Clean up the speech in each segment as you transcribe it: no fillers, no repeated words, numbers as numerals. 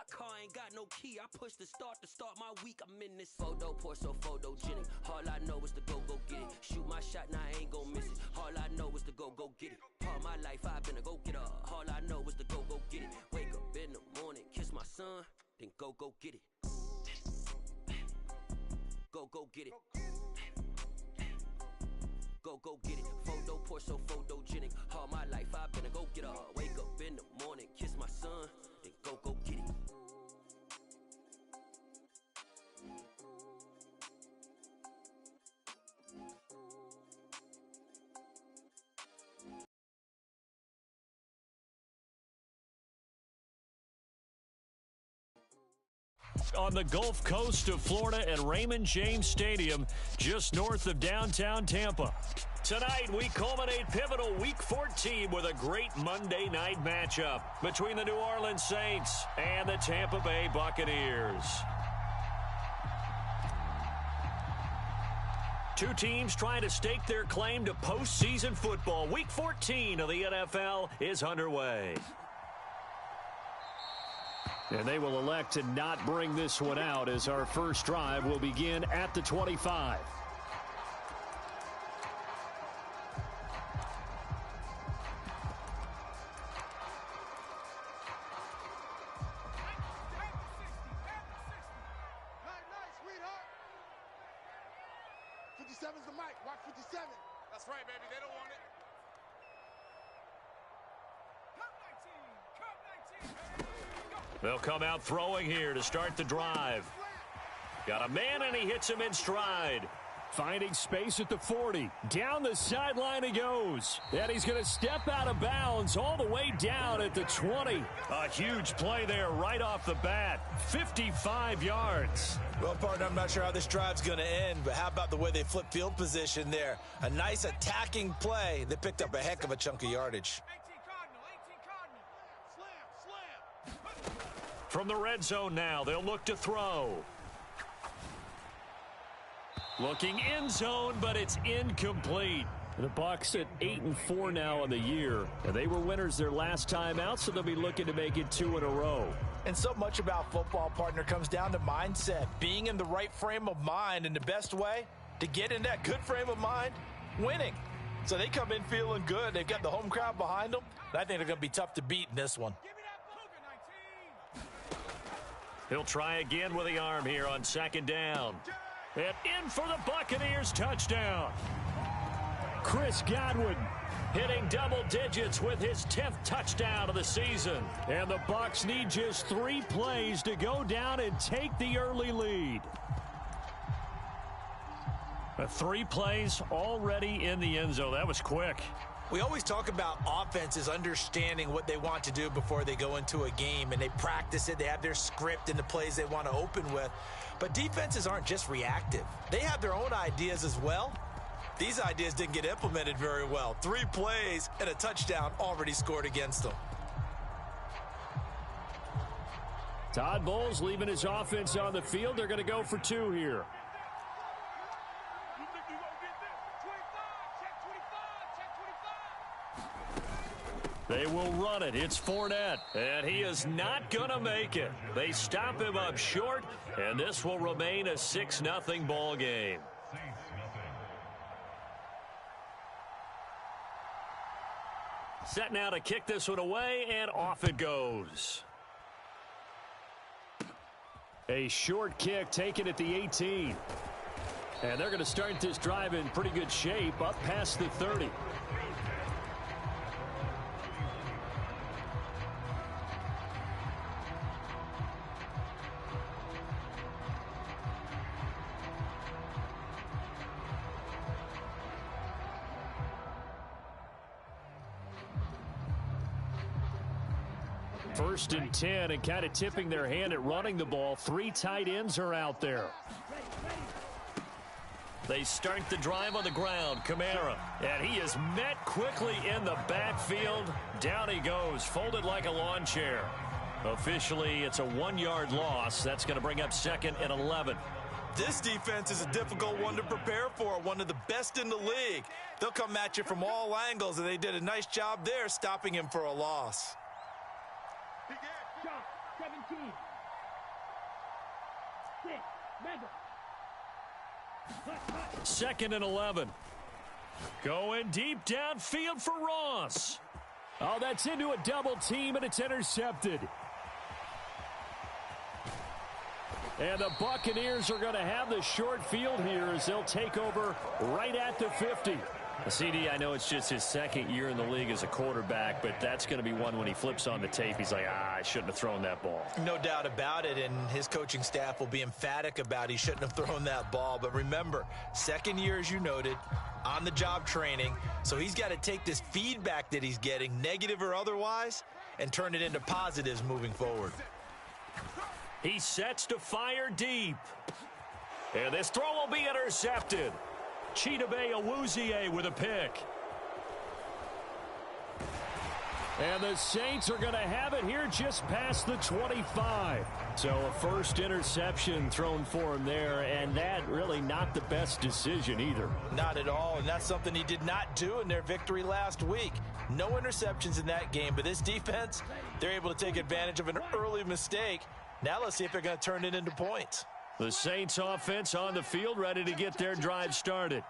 car ain't got no key. I push the start to start my week. I'm in this photo, pour so photogenic. All I know is to go get it. Shoot my shot, now I ain't gon' miss it. All I know is to go get it. All my life I've been a go-getter. All I know is to go get it. Wake up in the morning, kiss my son, then go get it. Go get it. Go get it. Photo, pour so photogenic. All my life I've been a go-getter. Wake up in the morning, kiss my son, then go get it. On the Gulf Coast of Florida at Raymond James Stadium, just north of downtown Tampa. Tonight, we culminate pivotal Week 14 with a great Monday night matchup between the New Orleans Saints and the Tampa Bay Buccaneers. Two teams trying to stake their claim to postseason football. Week 14 of the NFL is underway. And they will elect to not bring this one out as our first drive will begin at the 25. They'll come out throwing here to start the drive. Got a man, and he hits him in stride. Finding space at the 40. Down the sideline he goes. And he's going to step out of bounds all the way down at the 20. A huge play there right off the bat. 55 yards. Well, partner, I'm not sure how this drive's going to end, but how about the way they flip field position there? A nice attacking play. They picked up a heck of a chunk of yardage. From the red zone now, they'll look to throw. Looking end zone, but it's incomplete. The Bucs at 8-4 now on the year. And they were winners their last time out, so they'll be looking to make it 2 in a row. And so much about football, partner, comes down to mindset. Being in the right frame of mind, and the best way to get in that good frame of mind, winning. So they come in feeling good. They've got the home crowd behind them. I think they're going to be tough to beat in this one. He'll try again with the arm here on second down. And in for the Buccaneers touchdown. Chris Godwin hitting double digits with his 10th touchdown of the season. And the Bucs need just 3 plays to go down and take the early lead. 3 plays already in the end zone. That was quick. We always talk about offenses understanding what they want to do before they go into a game, and they practice it. They have their script and the plays they want to open with. But defenses aren't just reactive. They have their own ideas as well. These ideas didn't get implemented very well. 3 plays and a touchdown already scored against them. Todd Bowles leaving his offense on the field. They're going to go for 2 here. They will run it. It's Fournette, and he is not going to make it. They stop him up short, and this will remain a 6-0 ball game. Set now to kick this one away, and off it goes. A short kick taken at the 18. And they're going to start this drive in pretty good shape, up past the 30. First and 10, and kind of tipping their hand at running the ball. 3 tight ends are out there. They start the drive on the ground. Kamara, and he is met quickly in the backfield. Down he goes, folded like a lawn chair. Officially, it's a 1-yard loss. That's going to bring up 2nd and 11. This defense is a difficult one to prepare for, one of the best in the league. They'll come at you from all angles, and they did a nice job there stopping him for a loss. Shot 17. 6. Mega. 2nd and 11. Going deep downfield for Ross. Oh, that's into a double team, and it's intercepted. And the Buccaneers are going to have the short field here as they'll take over right at the 50. CD, I know it's just his 2nd year in the league as a quarterback, but that's going to be one when he flips on the tape. He's like, I shouldn't have thrown that ball. No doubt about it, and his coaching staff will be emphatic about he shouldn't have thrown that ball. But remember, 2nd year, as you noted, on-the-job training, so he's got to take this feedback that he's getting, negative or otherwise, and turn it into positives moving forward. He sets to fire deep. And this throw will be intercepted. Chidobe Awuzie with a pick. And the Saints are going to have it here just past the 25. So a first interception thrown for him there, and that really not the best decision either. Not at all, and that's something he did not do in their victory last week. No interceptions in that game, but this defense, they're able to take advantage of an early mistake. Now let's see if they're going to turn it into points. The Saints offense on the field ready to get their drive started.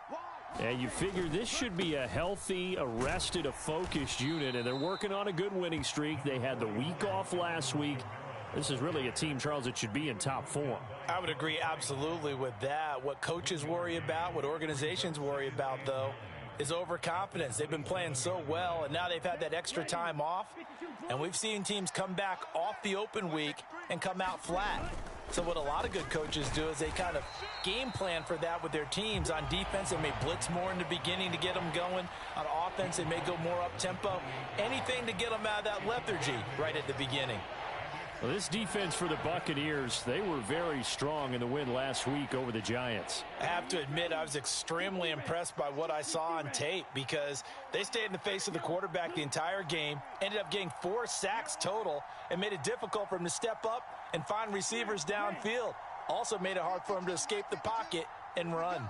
And you figure this should be a healthy, arrested, a focused unit, and they're working on a good winning streak. They had the week off last week. This is really a team, Charles, that should be in top form. I would agree absolutely with that. What coaches worry about, what organizations worry about, though, is overconfidence. They've been playing so well, and now they've had that extra time off. And we've seen teams come back off the open week and come out flat. So what a lot of good coaches do is they kind of game plan for that with their teams. On defense, they may blitz more in the beginning to get them going. On offense, they may go more up-tempo. Anything to get them out of that lethargy right at the beginning. Well, this defense for the Buccaneers, they were very strong in the win last week over the Giants. I have to admit, I was extremely impressed by what I saw on tape because they stayed in the face of the quarterback the entire game, ended up getting 4 sacks total, and made it difficult for him to step up and find receivers downfield. Also made it hard for him to escape the pocket and run.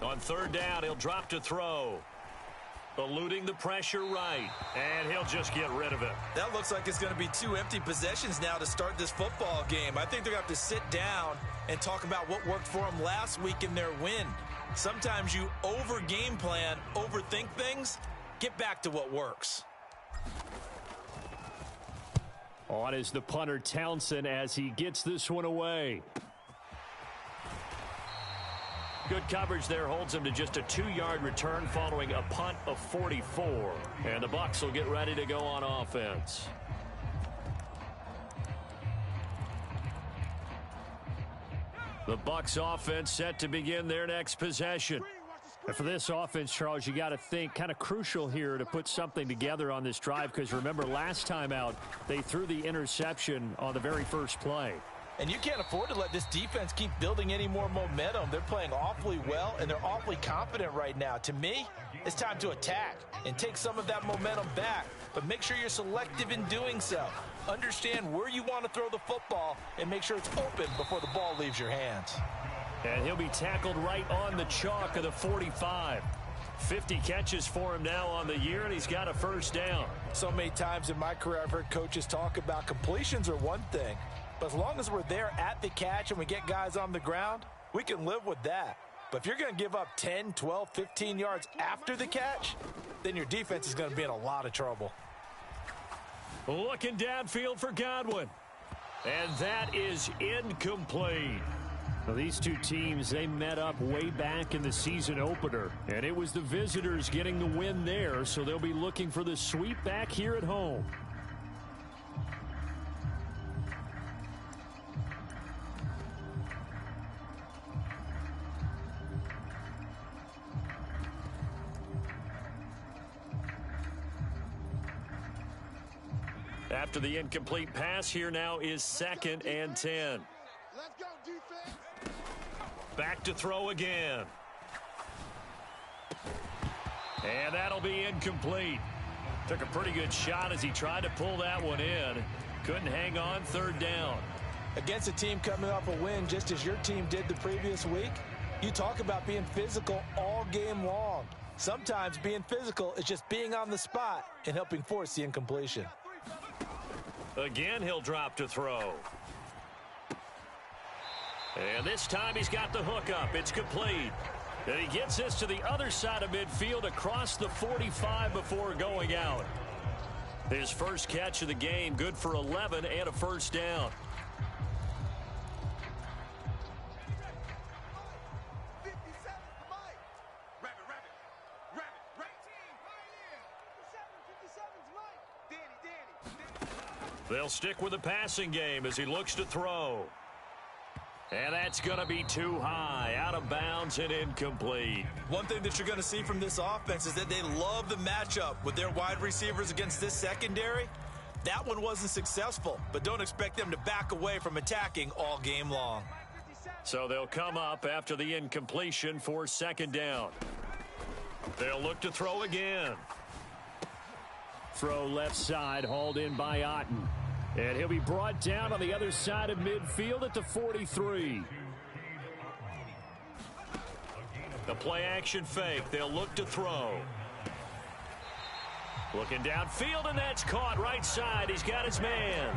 On 3rd down, he'll drop to throw. Eluding the pressure right, and he'll just get rid of it. That looks like it's going to be 2 empty possessions now to start this football game. I think they're going to have to sit down and talk about what worked for them last week in their win. Sometimes you over-game plan, overthink things, get back to what works. On is the punter Townsend as he gets this one away. Good coverage there holds him to just a 2-yard return following a punt of 44. And the Bucs will get ready to go on offense. The Bucs offense set to begin their next possession. And for this offense, Charles, you got to think kind of crucial here to put something together on this drive because remember last time out they threw the interception on the very first play. And you can't afford to let this defense keep building any more momentum. They're playing awfully well, and they're awfully confident right now. To me, it's time to attack and take some of that momentum back. But make sure you're selective in doing so. Understand where you want to throw the football and make sure it's open before the ball leaves your hands. And he'll be tackled right on the chalk of the 45. 50 catches for him now on the year, and he's got a first down. So many times in my career, I've heard coaches talk about completions are one thing. But as long as we're there at the catch and we get guys on the ground, we can live with that. But if you're going to give up 10, 12, 15 yards after the catch, then your defense is going to be in a lot of trouble. Looking downfield for Godwin. And that is incomplete. Well, these two teams, they met up way back in the season opener. And it was the visitors getting the win there, so they'll be looking for the sweep back here at home. After the incomplete pass, here now is 2nd and 10. Let's go, defense. Back to throw again. And that'll be incomplete. Took a pretty good shot as he tried to pull that one in. Couldn't hang on, 3rd down. Against a team coming off a win just as your team did the previous week, you talk about being physical all game long. Sometimes being physical is just being on the spot and helping force the incompletion. Again, he'll drop to throw. And this time he's got the hook up. It's complete. And he gets this to the other side of midfield across the 45 before going out. His first catch of the game, good for 11 and a first down. They'll stick with the passing game as he looks to throw. And that's going to be too high, out of bounds and incomplete. One thing that you're going to see from this offense is that they love the matchup with their wide receivers against this secondary. That one wasn't successful, but don't expect them to back away from attacking all game long. So they'll come up after the incompletion for second down. They'll look to throw again. Throw left side, hauled in by Otten. And he'll be brought down on the other side of midfield at the 43. The play action fake. They'll look to throw. Looking downfield, and that's caught right side. He's got his man.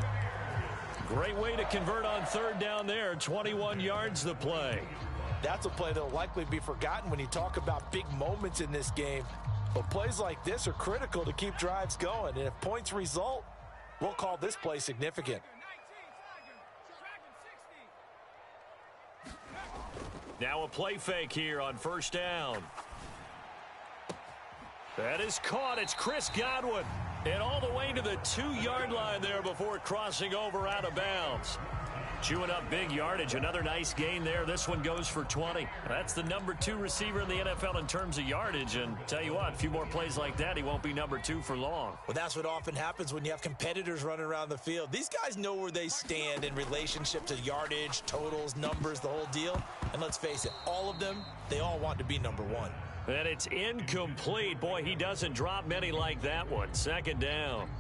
Great way to convert on third down there. 21 yards the play. That's a play that will likely be forgotten when you talk about big moments in this game. But plays like this are critical to keep drives going. And if points result, we'll call this play significant. Now a play fake here on first down. That is caught. It's Chris Godwin. And all the way to the 2-yard line there before crossing over out of bounds. Chewing up big yardage. Another nice gain there. This one goes for 20. That's the number 2 receiver in the NFL in terms of yardage. And tell you what, a few more plays like that, he won't be number 2 for long. Well, that's what often happens when you have competitors running around the field. These guys know where they stand in relationship to yardage, totals, numbers, the whole deal. And let's face it, all of them, they all want to be number 1. And it's incomplete. Boy, he doesn't drop many like that one. Second down.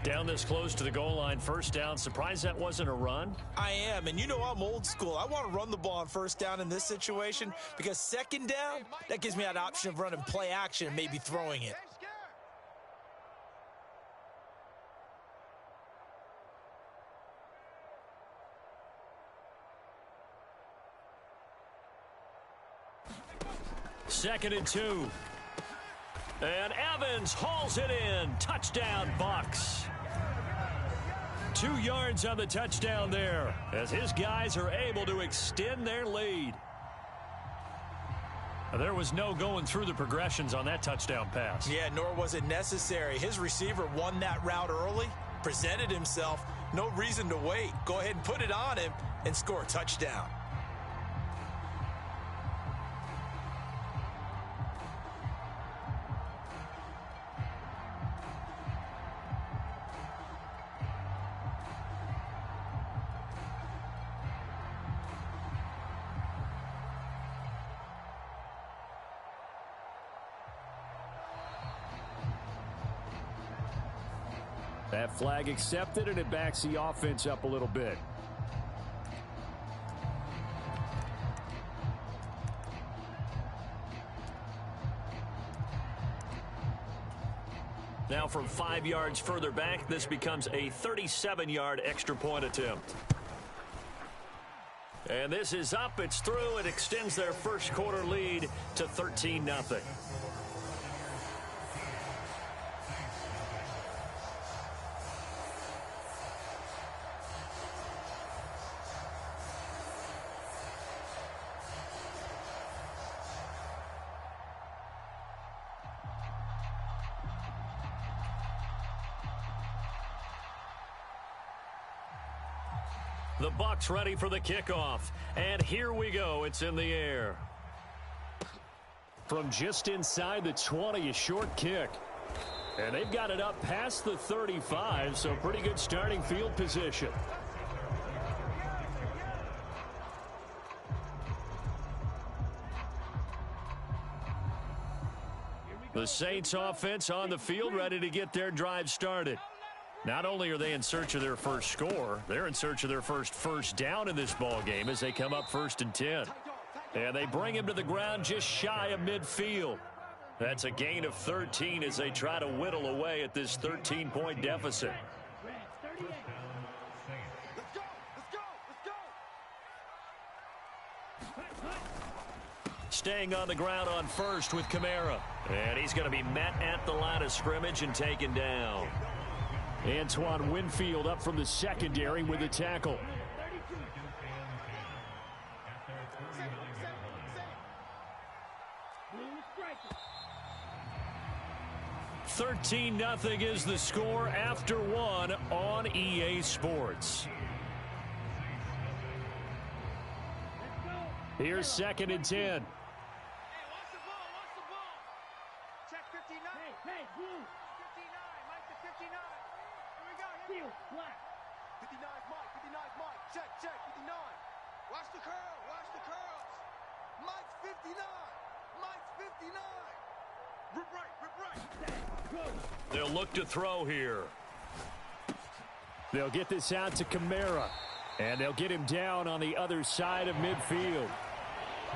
Down this close to the goal line, first down. Surprised that wasn't a run? I am, and you know I'm old school. I want to run the ball on first down in this situation because second down, that gives me that option of running play action and maybe throwing it. Second and 2. And Evans hauls it in. Touchdown, Bucs. 2 yards on the touchdown there as his guys are able to extend their lead. There was no going through the progressions on that touchdown pass. Yeah, nor was it necessary. His receiver won that route early, presented himself. No reason to wait. Go ahead and put it on him and score a touchdown. That flag accepted, and it backs the offense up a little bit. Now from 5 yards further back, this becomes a 37-yard extra point attempt. And this is up. It's through. It extends their first quarter lead to 13-0. The Bucs ready for the kickoff. And here we go. It's in the air. From just inside the 20, a short kick. And they've got it up past the 35, so pretty good starting field position. The Saints offense on the field ready to get their drive started. Not only are they in search of their first score, they're in search of their first down in this ball game as they come up 1st and 10. And they bring him to the ground just shy of midfield. That's a gain of 13 as they try to whittle away at this 13-point deficit. Staying on the ground on first with Kamara. And he's going to be met at the line of scrimmage and taken down. Antoine Winfield up from the secondary with the tackle. 13-0 is the score after one on EA Sports. Here's 2nd and 10. Hey, watch the ball, watch the ball. Check 59. Hey, blue. 59, Mike to 59. Here we go. Seal, black. 59 is Mike, 59 is Mike. Check, 59. Watch the curl, watch the curls. Mike's 59. Mike's 59. Rip right, rip right. They'll look to throw here. They'll get this out to Kamara. And they'll get him down on the other side of midfield.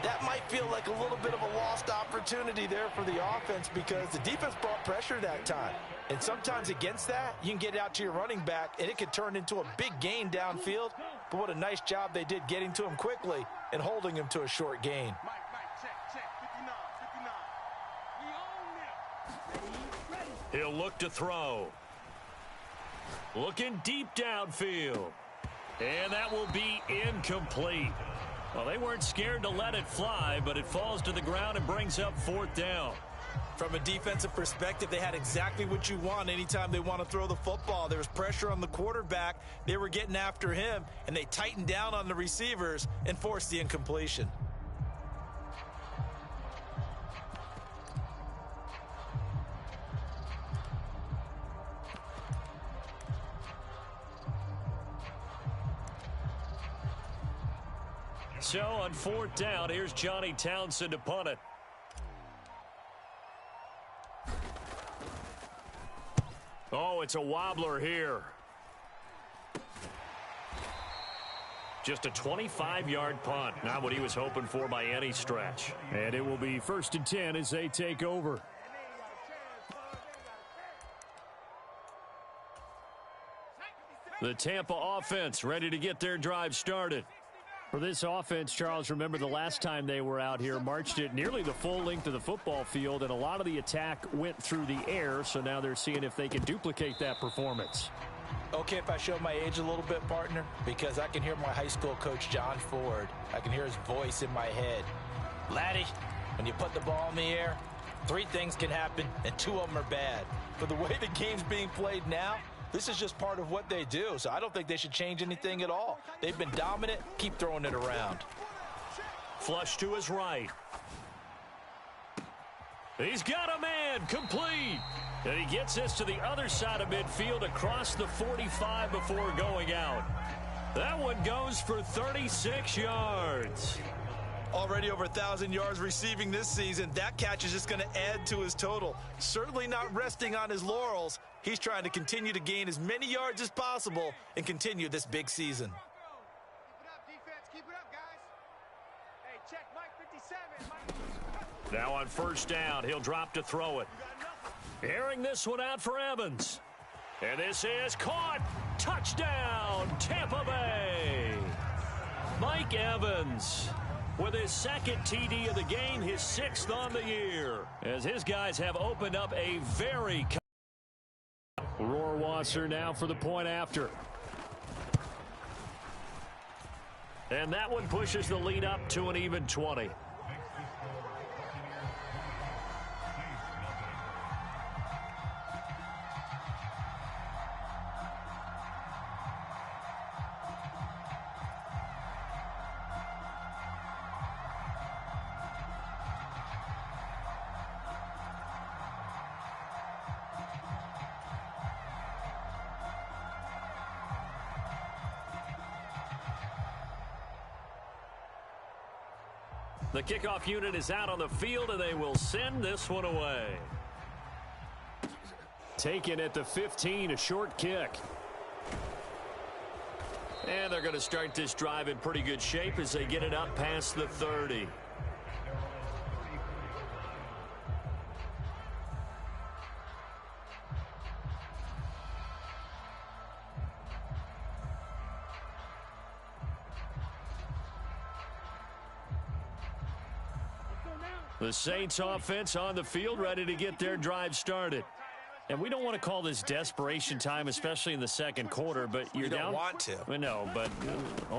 That might feel like a little bit of a lost opportunity there for the offense because the defense brought pressure that time. And sometimes against that, you can get it out to your running back, and it could turn into a big gain downfield. But what a nice job they did getting to him quickly and holding him to a short gain. Mike, check, 59, 59. We own them. He'll look to throw. Looking deep downfield. And that will be incomplete. Well, they weren't scared to let it fly, but it falls to the ground and brings up 4th down. From a defensive perspective, they had exactly what you want anytime they want to throw the football. There was pressure on the quarterback. They were getting after him, and they tightened down on the receivers and forced the incompletion. So on 4th down, here's Johnny Townsend to punt it. Oh, it's a wobbler here. Just a 25-yard punt. Not what he was hoping for by any stretch. And it will be 1st and 10 as they take over. The Tampa offense ready to get their drive started. For this offense, Charles, remember the last time they were out here, marched it nearly the full length of the football field, and a lot of the attack went through the air, so now they're seeing if they can duplicate that performance. Okay, if I show my age a little bit, partner, because I can hear my high school coach, John Ford. I can hear his voice in my head. Laddie, when you put the ball in the air, 3 things can happen, and 2 of them are bad. For the way the game's being played now, this is just part of what they do, so I don't think they should change anything at all. They've been dominant. Keep throwing it around. Flush to his right. He's got a man, complete. And he gets this to the other side of midfield across the 45 before going out. That one goes for 36 yards. Already over 1,000 yards receiving this season. That catch is just going to add to his total. Certainly not resting on his laurels. He's trying to continue to gain as many yards as possible and continue this big season. Keep it up, defense. Keep it up, guys. Hey, check Mike 57. Now on 1st down, he'll drop to throw it. Airing this one out for Evans. And this is caught. Touchdown, Tampa Bay. Mike Evans with his 2nd TD of the game, his 6th on the year, as his guys have opened up a very... Rohrwasser now for the point after. And that one pushes the lead up to an even 20. The kickoff unit is out on the field, and they will send this one away. Taken at the 15, a short kick. And they're going to start this drive in pretty good shape as they get it up past the 30. The Saints offense on the field, ready to get their drive started. And we don't want to call this desperation time, especially in the second quarter, but you're down. You don't want to. No, but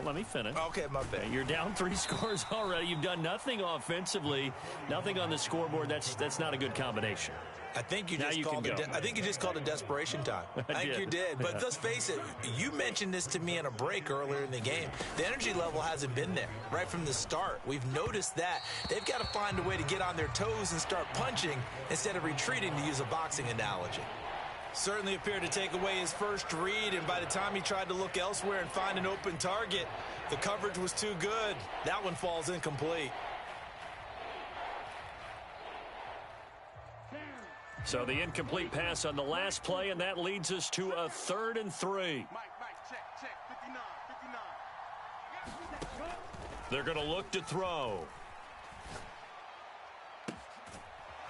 let me finish. Okay, my bad. You're down 3 scores already. You've done nothing offensively, nothing on the scoreboard. That's not a good combination. I think you just called it desperation time. I think you did. But let's face it, you mentioned this to me in a break earlier in the game. The energy level hasn't been there right from the start. We've noticed that. They've got to find a way to get on their toes and start punching instead of retreating, to use a boxing analogy. Certainly appeared to take away his first read, and by the time he tried to look elsewhere and find an open target, the coverage was too good. That one falls incomplete. So the incomplete pass on the last play, and that leads us to a 3rd and 3. Mike, check, 59, 59. They're going to look to throw.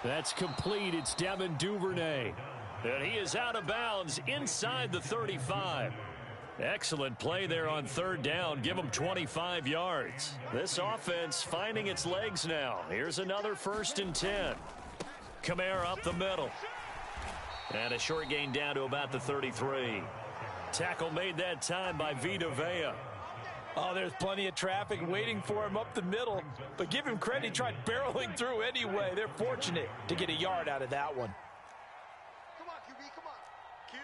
That's complete. It's Devin Duvernay. And he is out of bounds inside the 35. Excellent play there on 3rd down. Give him 25 yards. This offense finding its legs now. Here's another 1st and 10. Kamara up the middle. And a short gain down to about the 33. Tackle made that time by Vita Vea. Oh, there's plenty of traffic waiting for him up the middle. But give him credit, he tried barreling through anyway. They're fortunate to get a yard out of that one. Come on, QB, come on. Kill.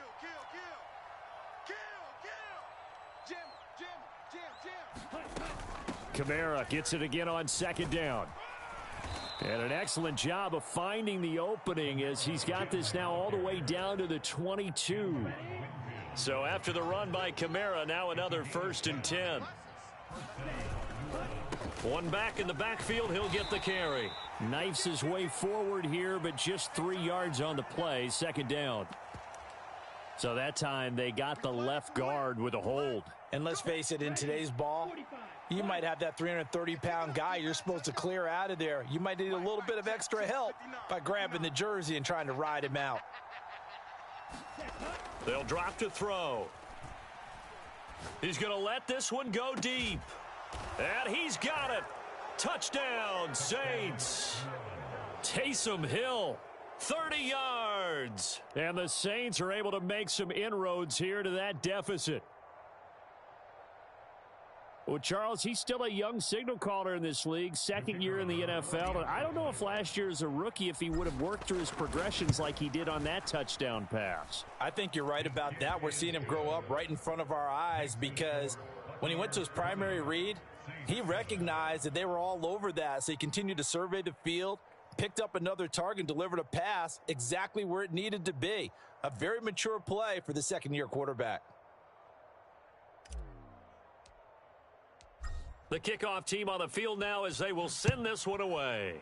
Jam. Kamara gets it again on 2nd down. And an excellent job of finding the opening as he's got this now all the way down to the 22. So after the run by Kamara, now another 1st and 10. One back in the backfield, he'll get the carry. Knifes his way forward here, but just 3 yards on the play, 2nd down. So that time they got the left guard with a hold. And let's face it, in today's ball, you might have that 330-pound guy you're supposed to clear out of there. You might need a little bit of extra help by grabbing the jersey and trying to ride him out. They'll drop to throw. He's going to let this one go deep. And he's got it. Touchdown, Saints. Taysom Hill, 30 yards. And the Saints are able to make some inroads here to that deficit. Well, Charles, he's still a young signal caller in this league, 2nd year in the NFL. And I don't know if last year as a rookie, if he would have worked through his progressions like he did on that touchdown pass. I think you're right about that. We're seeing him grow up right in front of our eyes because when he went to his primary read, he recognized that they were all over that. So he continued to survey the field, picked up another target, delivered a pass exactly where it needed to be. A very mature play for the 2nd-year quarterback. The kickoff team on the field now as they will send this one away.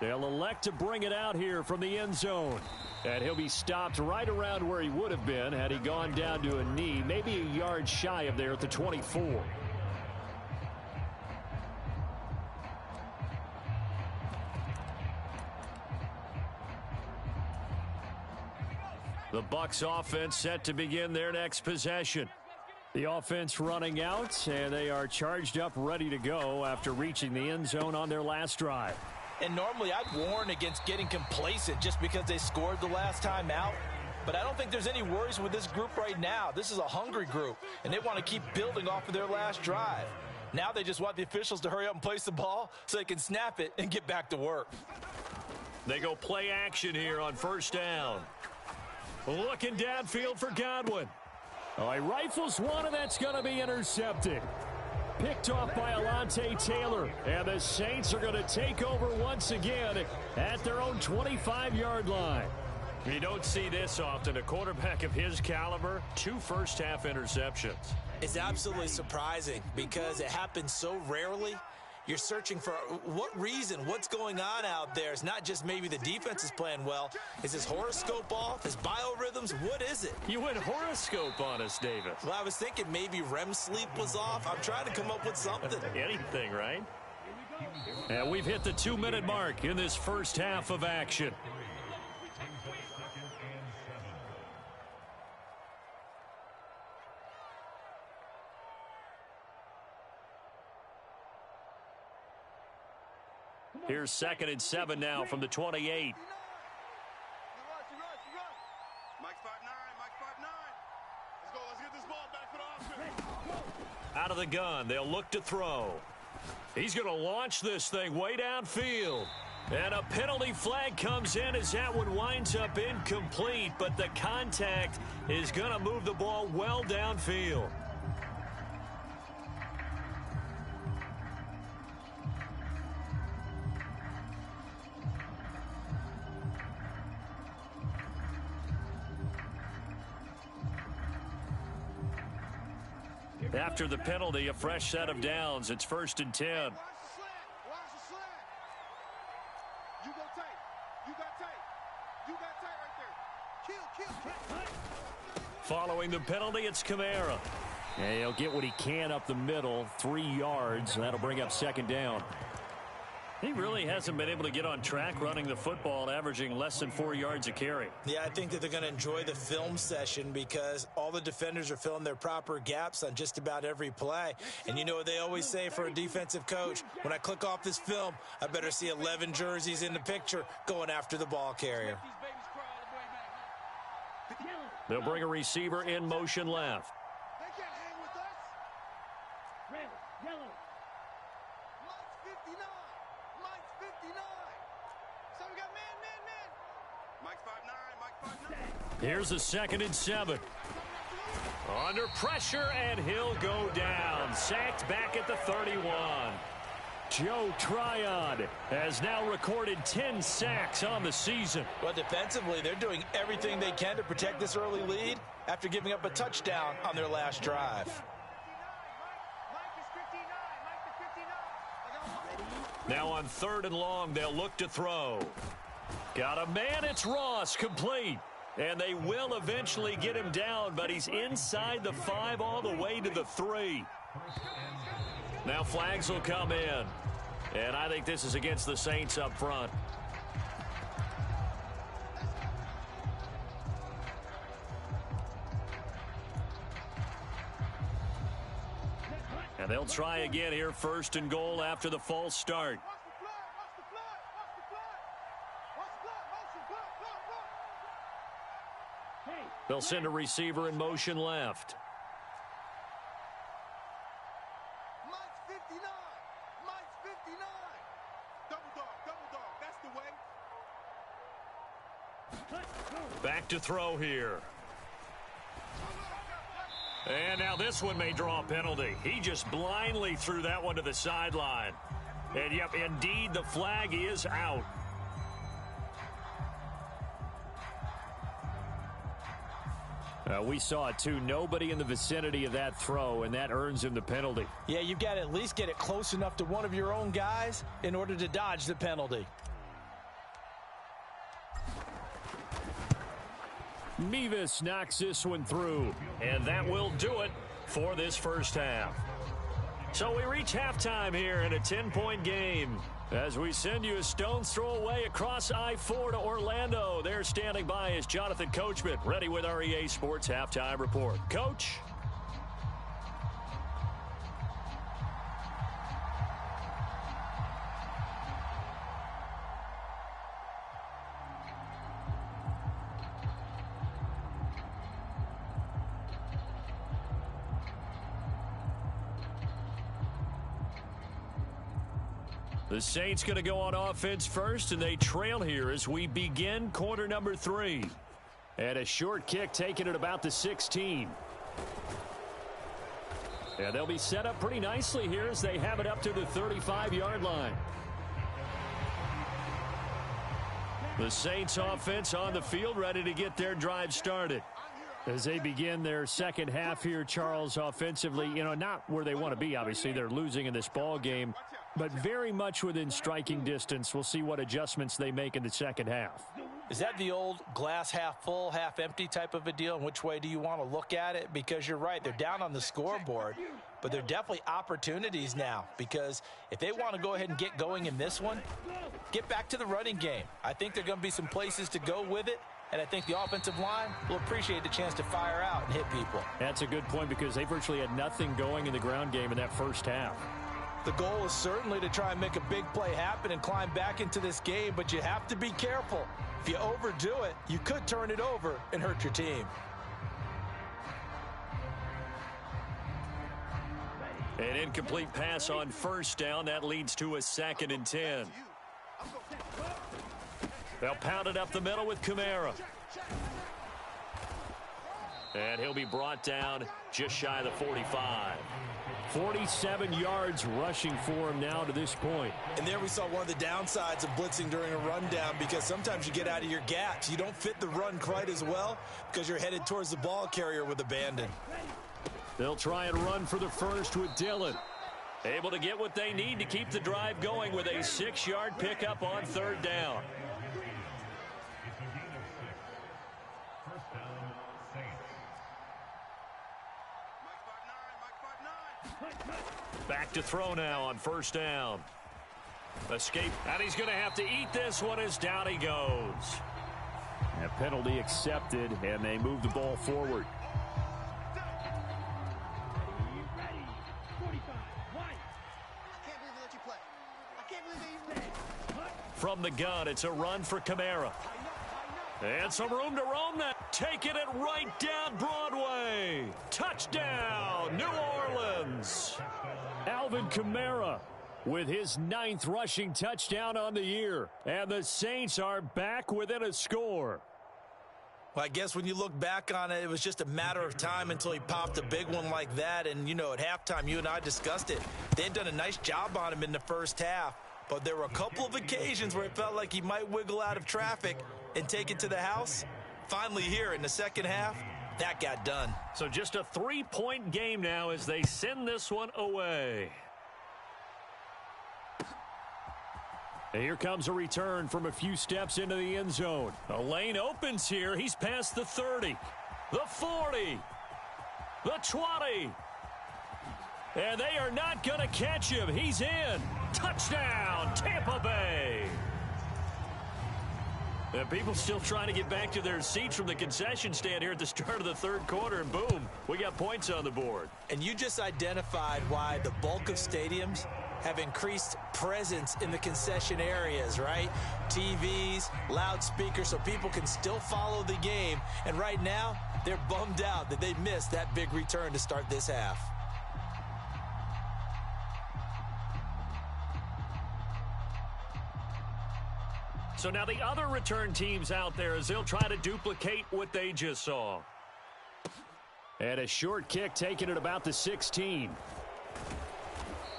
They'll elect to bring it out here from the end zone. And he'll be stopped right around where he would have been had he gone down to a knee, maybe a yard shy of there at the 24. The Bucs offense set to begin their next possession. The offense running out, and they are charged up, ready to go after reaching the end zone on their last drive. And normally I'd warn against getting complacent just because they scored the last time out. But I don't think there's any worries with this group right now. This is a hungry group, and they want to keep building off of their last drive. Now they just want the officials to hurry up and place the ball so they can snap it and get back to work. They go play action here on 1st down. Looking downfield for Godwin. Oh, he rifles one, and that's going to be intercepted. Picked off by Alontae Taylor. And the Saints are going to take over once again at their own 25-yard line. You don't see this often. A quarterback of his caliber, 2 first-half interceptions. It's absolutely surprising because it happens so rarely. You're searching for what reason, what's going on out there. It's not just maybe the defense is playing well. Is his horoscope off? His biorhythms? What is it? You went horoscope on us, Davis. Well, I was thinking maybe REM sleep was off. I'm trying to come up with something. Anything, right? And we've hit the 2-minute mark in this first half of action. Here's 2nd and 7 now from the 28. He rush. Mike's 5'9", Mike's 5'9". Let's go, let's get this ball back for the offense. Out of the gun, they'll look to throw. He's going to launch this thing way downfield. And a penalty flag comes in as that one winds up incomplete, but the contact is going to move the ball well downfield. After the penalty, a fresh set of downs. It's 1st and 10. Watch the slant. Watch the slant. You go tight. You got tight. You got tight right there. Kill. Following the penalty, it's Kamara. And he'll get what he can up the middle, 3 yards, and that'll bring up 2nd down. He really hasn't been able to get on track running the football, averaging less than 4 yards a carry. Yeah, I think that they're going to enjoy the film session because all the defenders are filling their proper gaps on just about every play. And you know what they always say for a defensive coach? When I click off this film, I better see 11 jerseys in the picture going after the ball carrier. They'll bring a receiver in motion left. They can't hang with us. Red, yellow. Mike's 59. Mike's 59. So we got man. Mike's 5'9", Mike's 5'9". Here's a 2nd and 7. Under pressure, and he'll go down. Sacked back at the 31. Joe Tryon has now recorded 10 sacks on the season. Well, defensively, they're doing everything they can to protect this early lead after giving up a touchdown on their last drive. Mike is 59. Mike is 59. Now on 3rd and long, they'll look to throw. Got a man, it's Ross, complete. And they will eventually get him down, but he's inside the 5 all the way to the 3. Now flags will come in. And I think this is against the Saints up front. And they'll try again here, 1st and goal after the false start. They'll send a receiver in motion left. Mike's 59. Mike's 59. Double dog, that's the way. Back to throw here. And now this one may draw a penalty. He just blindly threw that one to the sideline. And yep, indeed, the flag is out. We saw it, too. Nobody in the vicinity of that throw, and that earns him the penalty. Yeah, you've got to at least get it close enough to one of your own guys in order to dodge the penalty. Mevis knocks this one through. And that will do it for this first half. So we reach halftime here in a 10-point game. As we send you a stone's throw away across I-4 to Orlando. There standing by is Jonathan Coachman, ready with our EA Sports Halftime Report. Coach? The Saints going to go on offense first, and they trail here as we begin quarter number 3. And a short kick taken at about the 16. And they'll be set up pretty nicely here as they have it up to the 35-yard line. The Saints offense on the field, ready to get their drive started. As they begin their second half here, Charles, offensively, not where they want to be, obviously. They're losing in this ball game, but very much within striking distance. We'll see what adjustments they make in the second half. Is that the old glass half full, half empty type of a deal? And which way do you want to look at it? Because you're right, they're down on the scoreboard, but they're definitely opportunities now. Because if they want to go ahead and get going in this one, get back to the running game. I think there are going to be some places to go with it. And I think the offensive line will appreciate the chance to fire out and hit people. That's a good point because they virtually had nothing going in the ground game in that first half. The goal is certainly to try and make a big play happen and climb back into this game, but you have to be careful. If you overdo it, you could turn it over and hurt your team. An incomplete pass on first down. That leads to a 2nd and 10. They'll pound it up the middle with Kamara. And he'll be brought down just shy of the 45. 47 yards rushing for him now to this point. And there we saw one of the downsides of blitzing during a rundown, because sometimes you get out of your gaps. You don't fit the run quite as well because you're headed towards the ball carrier with abandon. They'll try and run for the first with Dillon. Able to get what they need to keep the drive going with a 6-yard pickup on 3rd down. Back to throw now on 1st down. Escape, and he's going to have to eat this one as down he goes. A penalty accepted, and they move the ball forward. From the gun, it's a run for Kamara. And some room to roam that. Taking it right down Broadway. Touchdown, New Orleans. Alvin Kamara with his 9th rushing touchdown on the year. And the Saints are back within a score. Well, I guess when you look back on it, it was just a matter of time until he popped a big one like that. And, you know, at halftime, you and I discussed it. They had done a nice job on him in the first half. But there were a couple of occasions where it felt like he might wiggle out of traffic and take it to the house. Finally here in the second half, that got done. So just a 3-point game now as they send this one away. And here comes a return from a few steps into the end zone. The lane opens here. He's past the 30, the 40, the 20. And they are not going to catch him. He's in. Touchdown, Tampa Bay. And people still trying to get back to their seats from the concession stand here at the start of the 3rd quarter, and boom, we got points on the board. And you just identified why the bulk of stadiums have increased presence in the concession areas, right? TVs, loudspeakers, so people can still follow the game. And right now, they're bummed out that they missed that big return to start this half. So now the other return teams out there as they'll try to duplicate what they just saw. And a short kick taken at about the 16.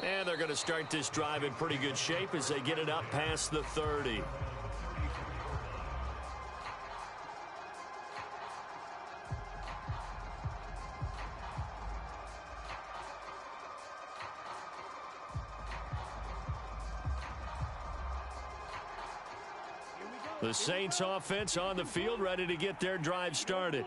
And they're going to start this drive in pretty good shape as they get it up past the 30. The Saints offense on the field ready to get their drive started.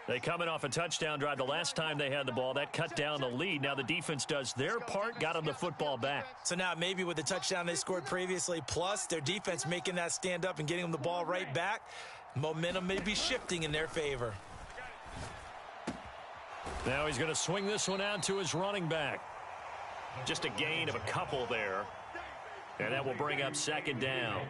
They coming off a touchdown drive the last time they had the ball. That cut down the lead. Now the defense does their part, got them the football back. So now maybe with the touchdown they scored previously, plus their defense making that stand up and getting them the ball right back, momentum may be shifting in their favor. Now he's going to swing this one out to his running back. Just a gain of a couple there. And that will bring up 2nd down.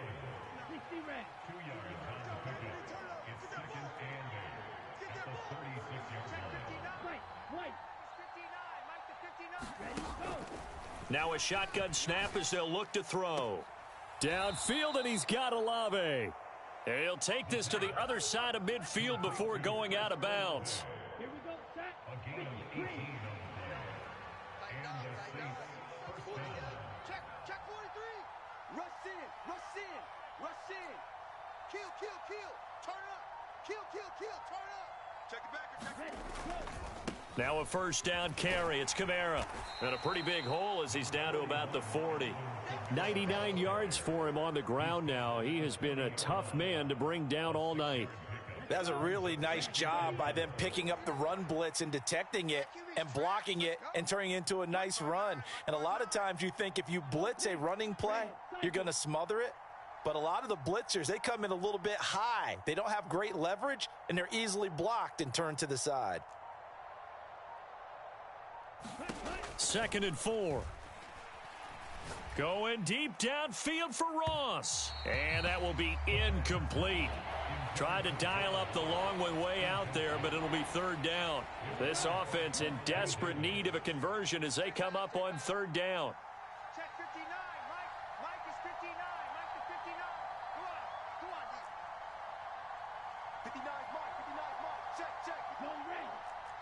Now a shotgun snap as they'll look to throw. Downfield, and he's got Olave. And he'll take this to the other side of midfield before going out of bounds. Here we go, set. Check 43. Rush in. Kill. Turn up. Kill, turn up. Check it back. Now a 1st down carry. It's Kamara. And a pretty big hole as he's down to about the 40. 99 yards for him on the ground now. He has been a tough man to bring down all night. That was a really nice job by them picking up the run blitz and detecting it and blocking it and turning it into a nice run. And a lot of times you think if you blitz a running play, you're going to smother it. But a lot of the blitzers, they come in a little bit high. They don't have great leverage, and they're easily blocked and turned to the side. 2nd and 4. Going deep downfield for Ross. And that will be incomplete. Tried to dial up the long one way out there, but it'll be third down. This offense in desperate need of a conversion as they come up on third down. Check 59. Mike is 59. Mike is 59. Go on, D. 59 is Mike. 59 is Mike. Check. Go red.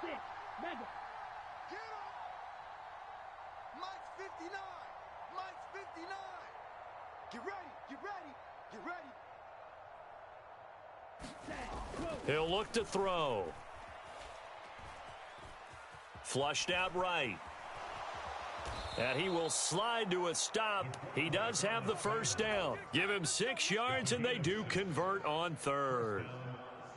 6. Mega. Get him. Mike's 59. Mike's 59. Get ready. Get ready. Get ready. He'll look to throw. Flushed out right. And he will slide to a stop. He does have the first down. Give him 6 yards, and they do convert on third.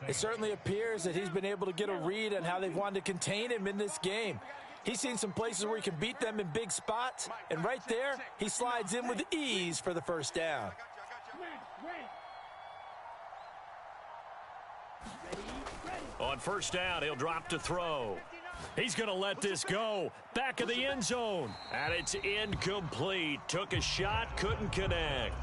It certainly appears that he's been able to get a read on how they've wanted to contain him in this game. He's seen some places where he can beat them in big spots, and right there, he slides in with ease for the first down. On first down, he'll drop to throw. He's going to let this go. Back of the end zone. And it's incomplete. Took a shot, couldn't connect.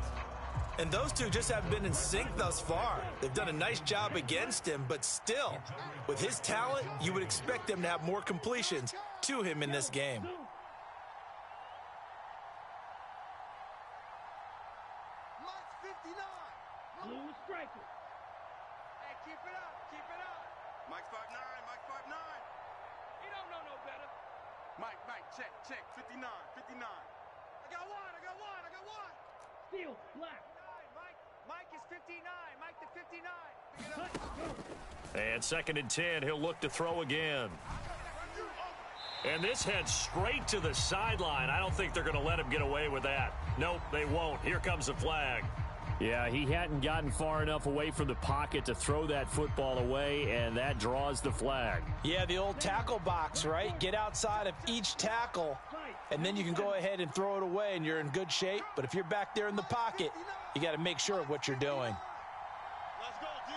And those two just haven't been in sync thus far. They've done a nice job against him, but still, with his talent, you would expect them to have more completions to him in this game. Mike's 59. Blue striker. Hey, keep it up. Keep it up. Mike's 5'9". Mike's 5'9". He don't know no better. Mike, check. 59. 59. I got one. Steel, black. Mike is 59. Mike the 59. Cut, go. And 2nd and 10, he'll look to throw again. And this heads straight to the sideline. I don't think they're going to let him get away with that. Nope, they won't. Here comes the flag. Yeah, he hadn't gotten far enough away from the pocket to throw that football away, and that draws the flag. Yeah, the old tackle box, right? Get outside of each tackle, and then you can go ahead and throw it away, and you're in good shape. But if you're back there in the pocket, you got to make sure of what you're doing. Let's go, D.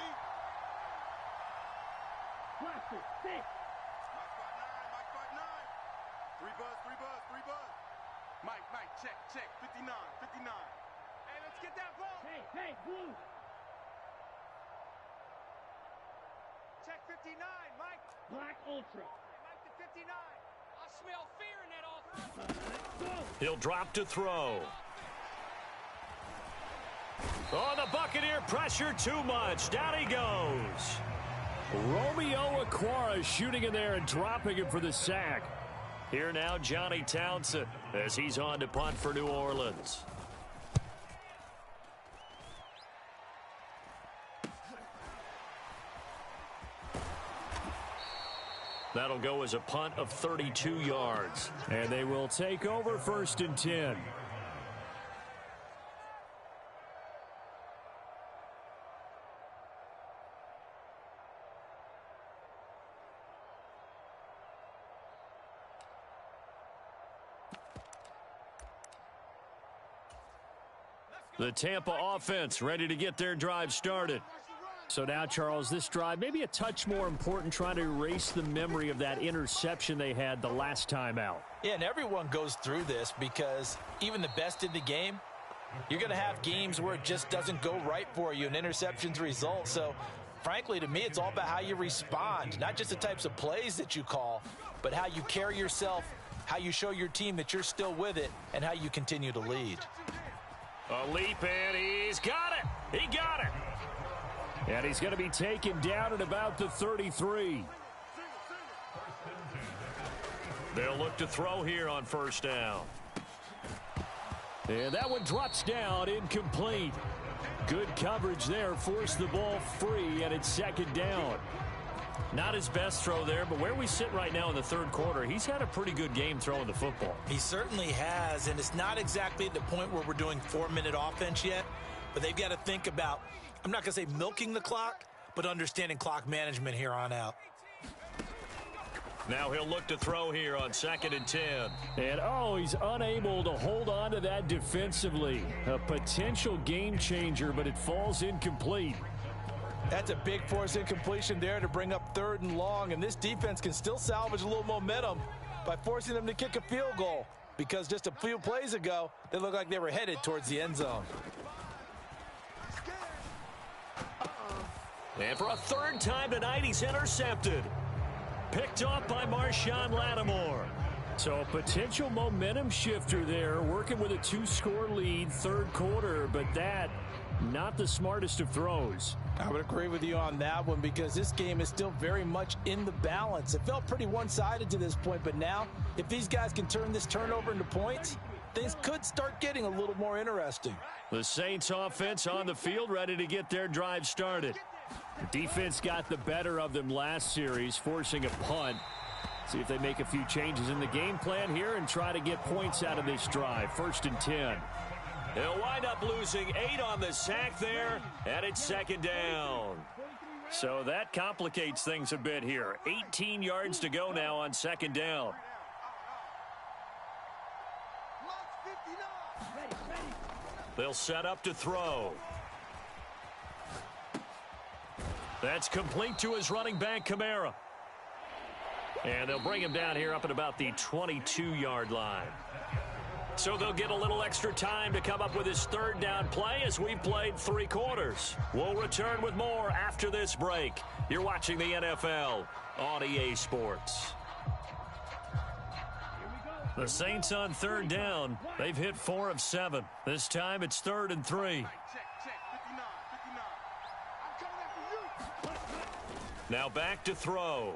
Plastic, 6. Mike 5'9". 3 buzz. Mike, check. 59. Hey, let's get that ball. Hey, blue. Check 59, Mike. Black ultra. Mike the 59. I smell fear in that offense. Go. He'll drop to throw. Oh, the Buccaneer pressure too much. Down he goes. Romeo Okwara shooting in there and dropping him for the sack. Here now, Johnny Townsend, as he's on to punt for New Orleans. That'll go as a punt of 32 yards. And they will take over 1st and 10. The Tampa offense ready to get their drive started. So now, Charles, this drive maybe a touch more important, trying to erase the memory of that interception they had the last time out. Yeah, and everyone goes through this because even the best in the game, you're going to have games where it just doesn't go right for you and interceptions result. So, frankly, to me, it's all about how you respond, not just the types of plays that you call, but how you carry yourself, how you show your team that you're still with it, and how you continue to lead. A leap, and he's got it. He got it. And he's going to be taken down at about the 33. They'll look to throw here on first down. And that one drops down, incomplete. Good coverage there, forced the ball free, and it's 2nd down. Not his best throw there, but where we sit right now in the 3rd quarter, he's had a pretty good game throwing the football. He certainly has, and it's not exactly at the point where we're doing 4-minute offense yet, but they've got to think about, I'm not going to say milking the clock, but understanding clock management here on out. Now he'll look to throw here on 2nd and 10. And, he's unable to hold on to that defensively. A potential game changer, but it falls incomplete. That's a big force incompletion there to bring up 3rd and long, and this defense can still salvage a little momentum by forcing them to kick a field goal. because just a few plays ago, they looked like they were headed towards the end zone. And for a third time tonight, he's intercepted. Picked off by Marshawn Lattimore. So a potential momentum shifter there, working with a 2-score lead, third quarter, but that, not the smartest of throws. I would agree with you on that one because this game is still very much in the balance. It felt pretty one-sided to this point, but now, if these guys can turn this turnover into points, things could start getting a little more interesting. The Saints offense on the field, ready to get their drive started. The defense got the better of them last series, forcing a punt. See if they make a few changes in the game plan here and try to get points out of this drive. 1st and 10. They'll wind up losing 8 on the sack there, and it's 2nd down. So that complicates things a bit here. 18 yards to go now on 2nd down. They'll set up to throw. That's complete to his running back, Kamara. And they'll bring him down here up at about the 22-yard line. So they'll get a little extra time to come up with his 3rd down play as we've played 3 quarters. We'll return with more after this break. You're watching the NFL on EA Sports. The Saints on 3rd down. They've hit 4 of 7. This time it's 3rd and 3. Now back to throw.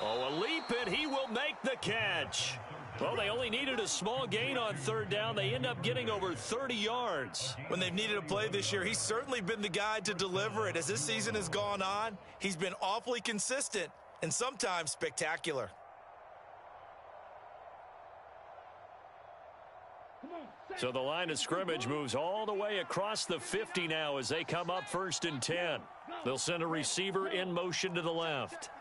Oh, a leap, and he will make the catch. Well, they only needed a small gain on 3rd down. They end up getting over 30 yards. When they've needed a play this year, he's certainly been the guy to deliver it. As this season has gone on, he's been awfully consistent and sometimes spectacular. So the line of scrimmage moves all the way across the 50 now as they come up 1st and 10. They'll send a receiver in motion to the left.